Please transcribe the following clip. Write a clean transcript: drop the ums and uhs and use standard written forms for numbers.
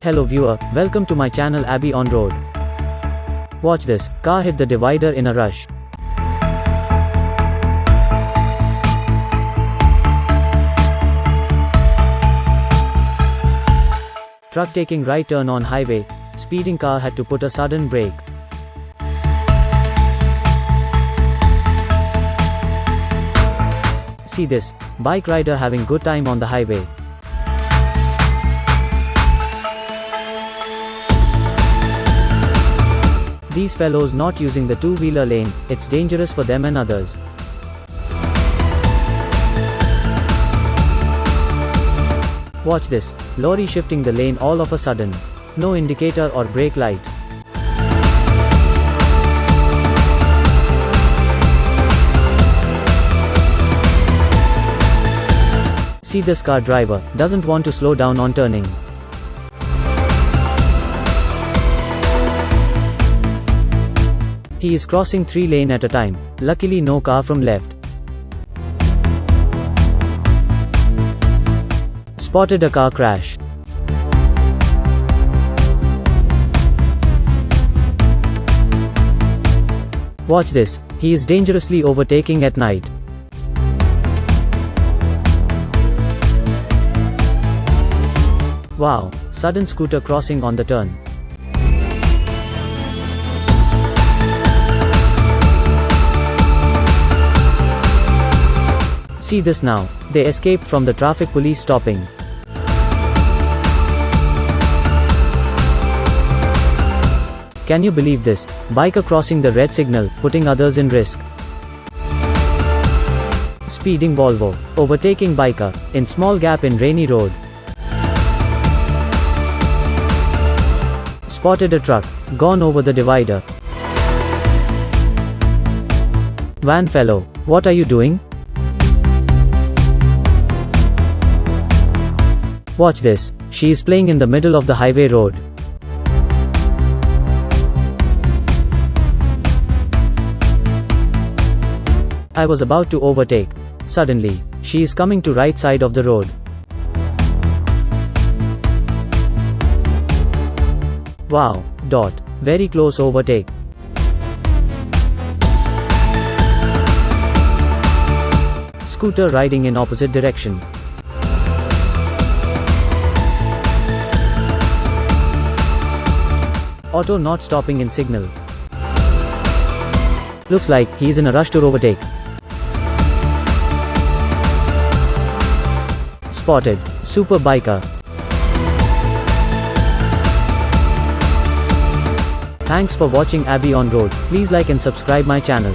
Hello viewer, welcome to my channel Abi OnRoad. Watch this, car hit the divider in a rush. Truck taking right turn on highway, speeding car had to put a sudden brake. See this, bike rider having good time on the highway. These fellows not using the two-wheeler lane, it's dangerous for them and others. Watch this, lorry shifting the lane all of a sudden. No indicator or brake light. See this car driver, doesn't want to slow down on turning. He is crossing 3 lanes at a time, luckily no car from left. Spotted a car crash. Watch this, he is dangerously overtaking at night. Wow, sudden scooter crossing on the turn. See this now, they escaped from the traffic police stopping. Can you believe this? Biker crossing the red signal, putting others in risk. Speeding Volvo, overtaking biker, in small gap in rainy road. Spotted a truck, gone over the divider. Van fellow, what are you doing? Watch this, she is playing in the middle of the highway road. I was about to overtake. Suddenly, she is coming to right side of the road. Wow, very close overtake. Scooter riding in opposite direction. Auto not stopping in signal. Looks like he's in a rush to overtake. Spotted, super biker. Thanks for watching Abi OnRoad. Please like and subscribe my channel.